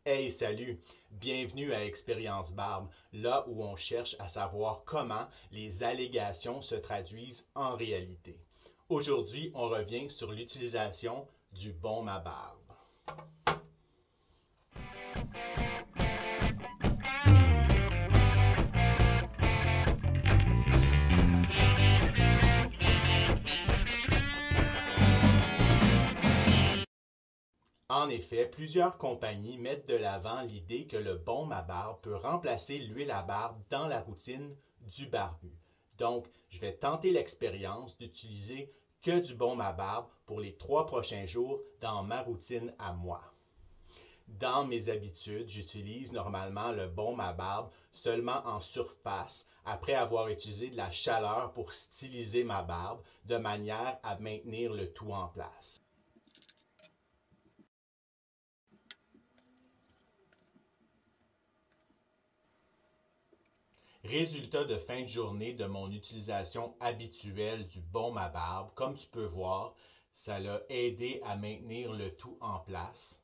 Hey, salut! Bienvenue à Expérience Barbe, là où on cherche à savoir comment les allégations se traduisent en réalité. Aujourd'hui, on revient sur l'utilisation du baume à barbe. En effet, plusieurs compagnies mettent de l'avant l'idée que le baume à barbe peut remplacer l'huile à barbe dans la routine du barbu. Donc, je vais tenter l'expérience d'utiliser que du baume à barbe pour les 3 prochains jours dans ma routine à moi. Dans mes habitudes, j'utilise normalement le baume à barbe seulement en surface, après avoir utilisé de la chaleur pour styliser ma barbe, de manière à maintenir le tout en place. Résultat de fin de journée de mon utilisation habituelle du baume à barbe, comme tu peux voir, ça l'a aidé à maintenir le tout en place.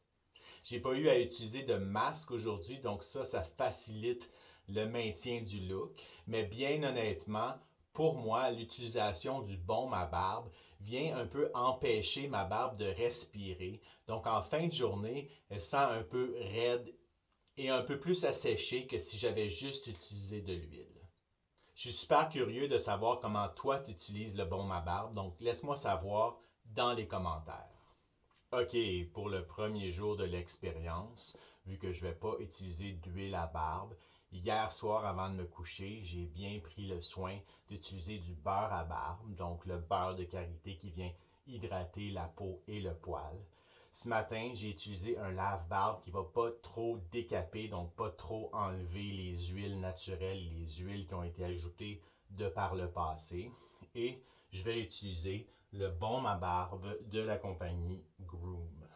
J'ai pas eu à utiliser de masque aujourd'hui, donc ça facilite le maintien du look. Mais bien honnêtement, pour moi, l'utilisation du baume à barbe vient un peu empêcher ma barbe de respirer. Donc en fin de journée, elle sent un peu raide et un peu plus asséchée que si j'avais juste utilisé de l'huile. Je suis super curieux de savoir comment toi tu utilises le baume à barbe, donc laisse-moi savoir dans les commentaires. OK, pour le premier jour de l'expérience, vu que je ne vais pas utiliser d'huile à barbe, hier soir avant de me coucher, j'ai bien pris le soin d'utiliser du beurre à barbe, donc le beurre de karité qui vient hydrater la peau et le poil. Ce matin, j'ai utilisé un lave-barbe qui ne va pas trop décaper, donc pas trop enlever les huiles naturelles, les huiles qui ont été ajoutées de par le passé. Et je vais utiliser le baume à barbe de la compagnie Groom.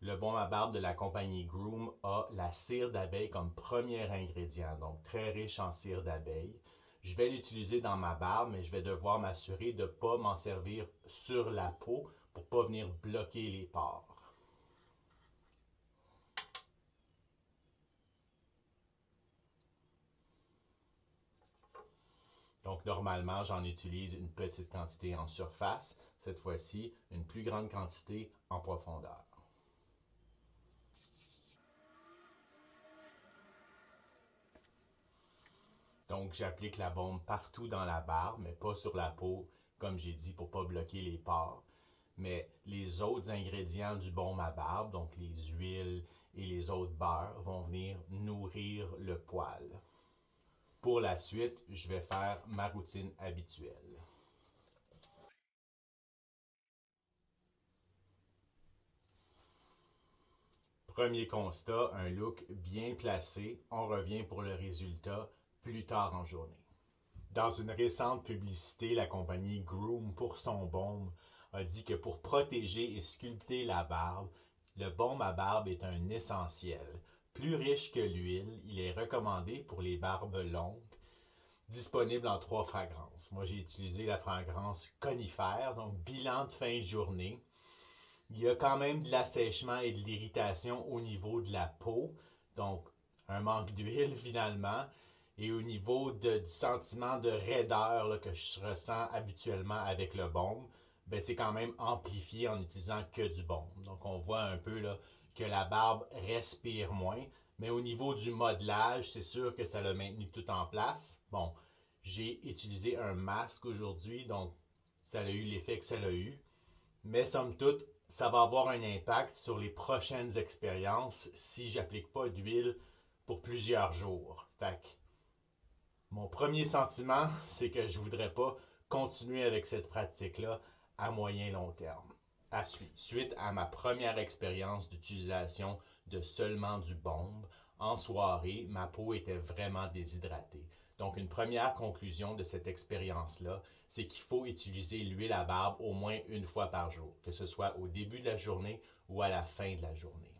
Le baume à barbe de la compagnie Groom a la cire d'abeille comme premier ingrédient, donc très riche en cire d'abeille. Je vais l'utiliser dans ma barbe, mais je vais devoir m'assurer de ne pas m'en servir sur la peau pour ne pas venir bloquer les pores. Donc normalement, j'en utilise une petite quantité en surface, cette fois-ci une plus grande quantité en profondeur. Donc j'applique la baume partout dans la barbe, mais pas sur la peau, comme j'ai dit, pour ne pas bloquer les pores. Mais les autres ingrédients du baume à barbe, donc les huiles et les autres beurres, vont venir nourrir le poil. Pour la suite, je vais faire ma routine habituelle. Premier constat, un look bien placé. On revient pour le résultat plus tard en journée. Dans une récente publicité, la compagnie Groom pour son baume a dit que pour protéger et sculpter la barbe, le baume à barbe est un essentiel. Plus riche que l'huile, il est recommandé pour les barbes longues, disponible en 3 fragrances. Moi, j'ai utilisé la fragrance conifère, donc bilan de fin de journée. Il y a quand même de l'assèchement et de l'irritation au niveau de la peau, donc un manque d'huile finalement. Et au niveau du sentiment de raideur là, que je ressens habituellement avec le baume, ben, c'est quand même amplifié en utilisant que du baume. Donc on voit un peu là, que la barbe respire moins. Mais au niveau du modelage, c'est sûr que ça l'a maintenu tout en place. Bon, j'ai utilisé un masque aujourd'hui, donc ça a eu l'effet que ça a eu. Mais somme toute, ça va avoir un impact sur les prochaines expériences si j'applique pas d'huile pour plusieurs jours. Fait que mon premier sentiment, c'est que je ne voudrais pas continuer avec cette pratique-là à moyen long terme. À suite. Suite à ma première expérience d'utilisation de seulement du baume, en soirée, ma peau était vraiment déshydratée. Donc, une première conclusion de cette expérience-là, c'est qu'il faut utiliser l'huile à barbe au moins une fois par jour, que ce soit au début de la journée ou à la fin de la journée.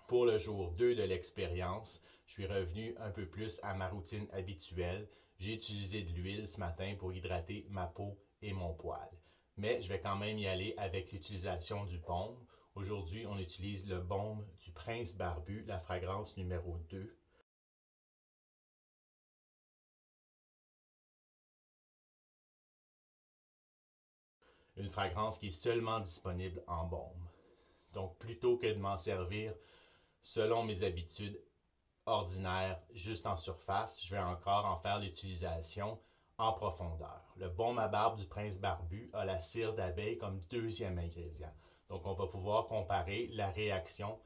Pour le jour 2 de l'expérience, je suis revenu un peu plus à ma routine habituelle. J'ai utilisé de l'huile ce matin pour hydrater ma peau et mon poil. Mais je vais quand même y aller avec l'utilisation du baume. Aujourd'hui, on utilise le baume du Prince Barbu, la fragrance numéro 2. Une fragrance qui est seulement disponible en baume. Donc, plutôt que de m'en servir selon mes habitudes ordinaires, juste en surface, je vais encore en faire l'utilisation en profondeur. Le baume à barbe du Prince Barbu a la cire d'abeille comme deuxième ingrédient. Donc, on va pouvoir comparer la réaction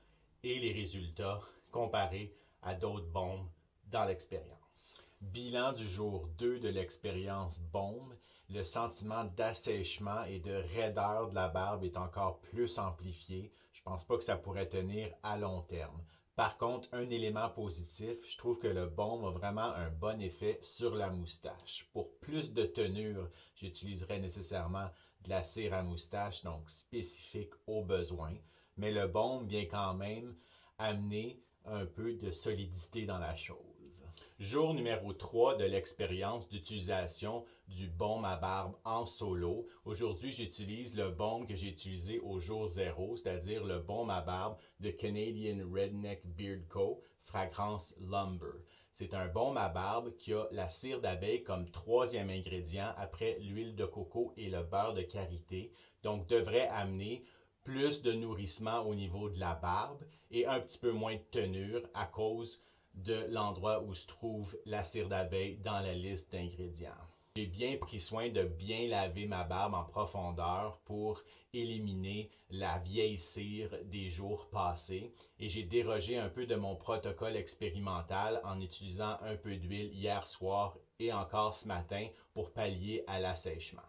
et les résultats comparés à d'autres baumes dans l'expérience. Bilan du jour 2 de l'expérience baume. Le sentiment d'assèchement et de raideur de la barbe est encore plus amplifié. Je ne pense pas que ça pourrait tenir à long terme. Par contre, un élément positif, je trouve que le baume a vraiment un bon effet sur la moustache. Pour plus de tenure, j'utiliserai nécessairement de la cire à moustache, donc spécifique aux besoins. Mais le baume vient quand même amener un peu de solidité dans la chose. Jour numéro 3 de l'expérience d'utilisation du baume à barbe en solo. Aujourd'hui, j'utilise le baume que j'ai utilisé au jour 0, c'est-à-dire le baume à barbe de Canadian Redneck Beard Co., fragrance Lumber. C'est un baume à barbe qui a la cire d'abeille comme troisième ingrédient après l'huile de coco et le beurre de karité, donc devrait amener plus de nourrissement au niveau de la barbe et un petit peu moins de tenure à cause de l'endroit où se trouve la cire d'abeille dans la liste d'ingrédients. J'ai bien pris soin de bien laver ma barbe en profondeur pour éliminer la vieille cire des jours passés et j'ai dérogé un peu de mon protocole expérimental en utilisant un peu d'huile hier soir et encore ce matin pour pallier à l'assèchement.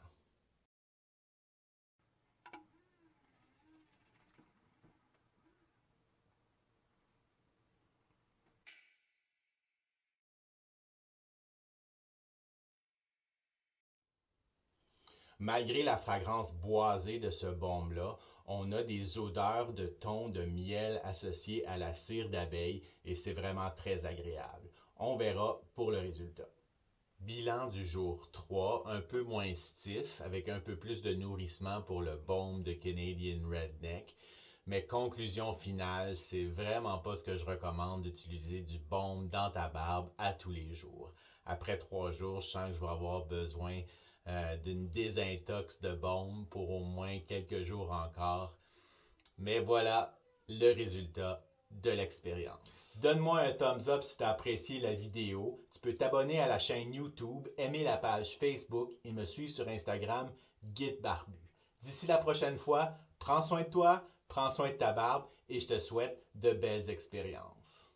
Malgré la fragrance boisée de ce baume-là, on a des odeurs de thon de miel associées à la cire d'abeille et c'est vraiment très agréable. On verra pour le résultat. Bilan du jour 3, un peu moins stiff, avec un peu plus de nourrissement pour le baume de Canadian Redneck. Mais conclusion finale, c'est vraiment pas ce que je recommande d'utiliser du baume dans ta barbe à tous les jours. Après 3 jours, je sens que je vais avoir besoin d'une désintox de baume pour au moins quelques jours encore. Mais voilà le résultat de l'expérience. Donne-moi un thumbs up si tu as apprécié la vidéo. Tu peux t'abonner à la chaîne YouTube, aimer la page Facebook et me suivre sur Instagram, Guide Barbu. D'ici la prochaine fois, prends soin de toi, prends soin de ta barbe et je te souhaite de belles expériences.